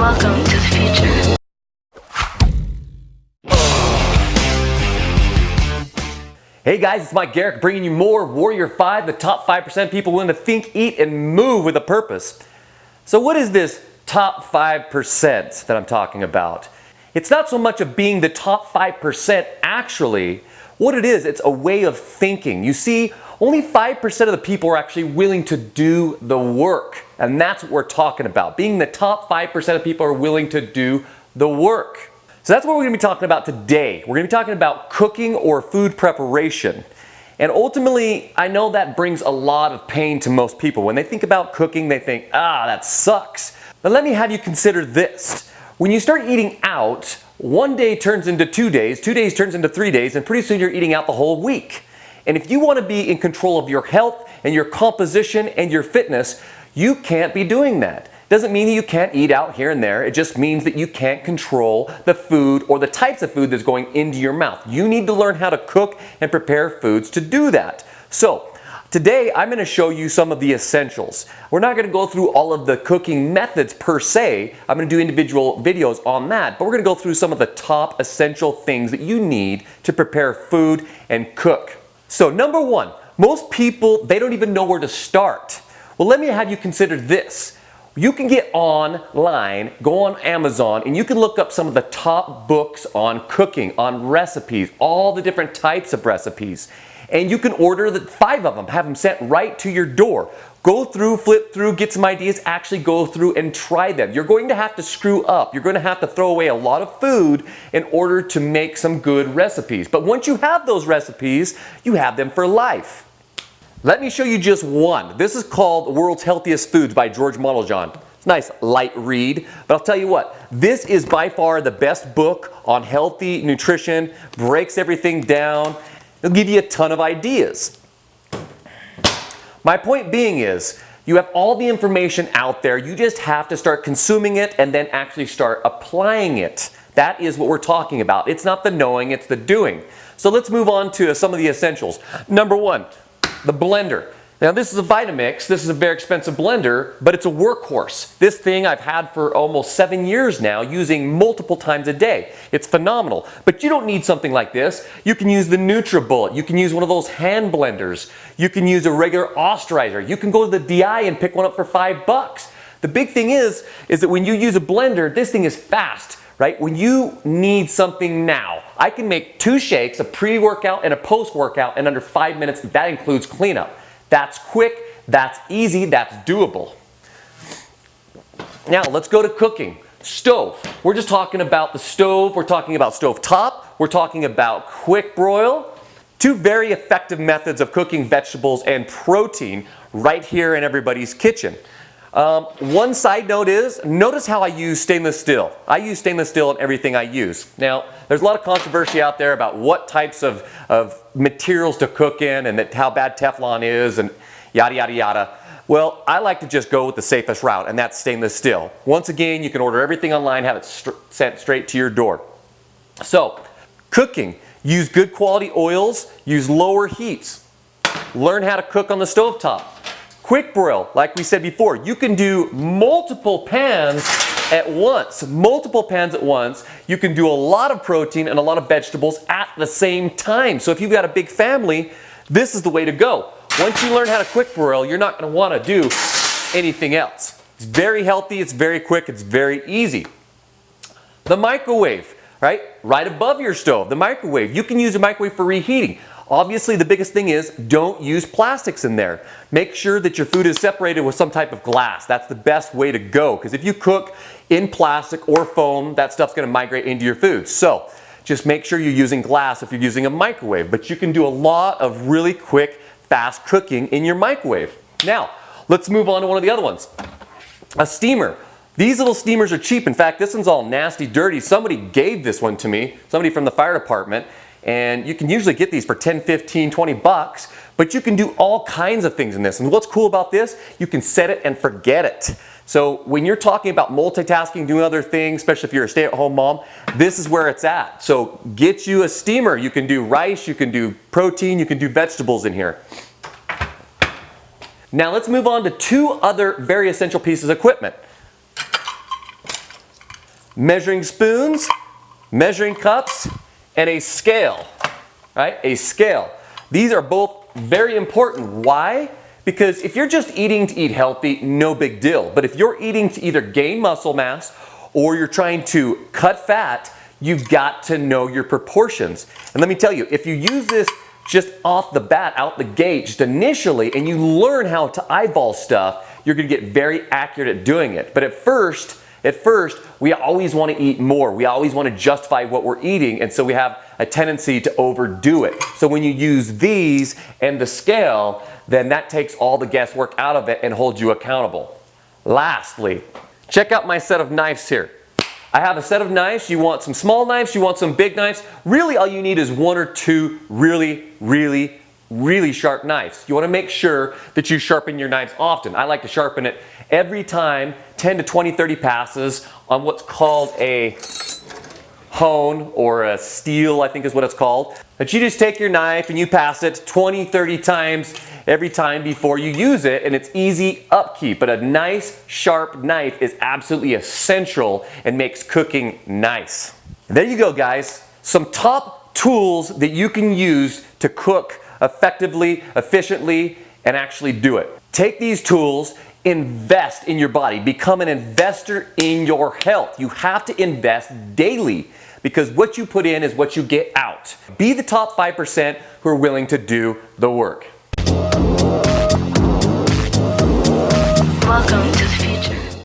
Welcome to the future. Hey guys, it's Mike Garrick bringing you more Warrior 5, the top 5% of people willing to think, eat, and move with a purpose. So what is this top 5% that I'm talking about? It's not so much of being the top 5% actually. What it is, it's a way of thinking. You see, only 5% of the people are actually willing to do the work. And that's what we're talking about. Being the top 5% of people are willing to do the work. So that's what we're going to be talking about today. We're going to be talking about cooking or food preparation. And ultimately, I know that brings a lot of pain to most people. When they think about cooking, they think, that sucks. But let me have you consider this. When you start eating out, one day turns into 2 days turns into 3 days, and pretty soon you're eating out the whole week. And if you want to be in control of your health and your composition and your fitness, you can't be doing that. Doesn't mean that you can't eat out here and there. It just means that you can't control the food or the types of food that's going into your mouth. You need to learn how to cook and prepare foods to do that. So today I'm going to show you some of the essentials. We're not going to go through all of the cooking methods per se. I'm going to do individual videos on that, but we're going to go through some of the top essential things that you need to prepare food and cook. So number one, most people, they don't even know where to start. Well, let me have you consider this. You can get online, go on Amazon, and you can look up some of the top books on cooking, on recipes, all the different types of recipes. And you can order 5 of them, have them sent right to your door. Go through, flip through, get some ideas, actually go through and try them. You're going to have to screw up. You're going to have to throw away a lot of food in order to make some good recipes. But once you have those recipes, you have them for life. Let me show you just one. This is called The World's Healthiest Foods by George Monteljon. It's a nice light read, but I'll tell you what, this is by far the best book on healthy nutrition, breaks everything down. It'll give you a ton of ideas. My point being is, you have all the information out there, you just have to start consuming it and then actually start applying it. That is what we're talking about. It's not the knowing, it's the doing. So let's move on to some of the essentials. Number one, the blender. Now this is a Vitamix. This is a very expensive blender, but it's a workhorse. This thing I've had for almost 7 years now, using multiple times a day. It's phenomenal. But you don't need something like this. You can use the NutriBullet. You can use one of those hand blenders. You can use a regular Osterizer. You can go to the DI and pick one up for $5. The big thing is that when you use a blender, this thing is fast. Right? When you need something now, I can make 2 shakes, a pre-workout and a post-workout, in under 5 minutes. That includes cleanup. That's quick, that's easy, that's doable. Now let's go to cooking. Stove. We're just talking about the stove. We're talking about stove top. We're talking about quick broil. 2 very effective methods of cooking vegetables and protein right here in everybody's kitchen. One side note is, notice how I use stainless steel. I use stainless steel in everything I use. Now, there's a lot of controversy out there about what types of materials to cook in and how bad Teflon is and yada, yada, yada. Well, I like to just go with the safest route, and that's stainless steel. Once again, you can order everything online, have it sent straight to your door. So, cooking. Use good quality oils, use lower heats. Learn how to cook on the stovetop. Quick broil, like we said before, you can do multiple pans at once. Multiple pans at once. You can do a lot of protein and a lot of vegetables at the same time. So if you've got a big family, this is the way to go. Once you learn how to quick broil, you're not going to want to do anything else. It's very healthy, it's very quick, it's very easy. The microwave, right above your stove, the microwave. You can use a microwave for reheating. Obviously, the biggest thing is don't use plastics in there. Make sure that your food is separated with some type of glass. That's the best way to go, because if you cook in plastic or foam, that stuff's going to migrate into your food. So just make sure you're using glass if you're using a microwave. But you can do a lot of really quick, fast cooking in your microwave. Now, let's move on to one of the other ones. A steamer. These little steamers are cheap. In fact, this one's all nasty, dirty. Somebody gave this one to me, somebody from the fire department. And you can usually get these for 10, 15, 20 bucks, but you can do all kinds of things in this. And what's cool about this, you can set it and forget it. So when you're talking about multitasking, doing other things, especially if you're a stay-at-home mom, this is where it's at. So get you a steamer. You can do rice, you can do protein, you can do vegetables in here. Now let's move on to 2 other very essential pieces of equipment. measuring spoons, measuring cups, and a scale, right? A scale. These are both very important. Why? Because if you're just eating to eat healthy, no big deal. But if you're eating to either gain muscle mass or you're trying to cut fat, you've got to know your proportions. And let me tell you, if you use this just off the bat, out the gate, just initially, and you learn how to eyeball stuff, you're gonna get very accurate at doing it. But at first, we always want to eat more. We always want to justify what we're eating, and so we have a tendency to overdo it. So when you use these and the scale, then that takes all the guesswork out of it and holds you accountable. Lastly, check out my set of knives here. I have a set of knives. You want some small knives, you want some big knives. Really all you need is one or two really sharp knives. You want to make sure that you sharpen your knives often. I like to sharpen it every time, 10 to 20, 30 passes on what's called a hone or a steel, I think is what it's called. But you just take your knife and you pass it 20, 30 times every time before you use it, and it's easy upkeep. But a nice sharp knife is absolutely essential and makes cooking nice. There you go, guys. Some top tools that you can use to cook effectively, efficiently, and actually do it. Take these tools, invest in your body, become an investor in your health. You have to invest daily because what you put in is what you get out. Be the top 5% who are willing to do the work. Welcome to the future.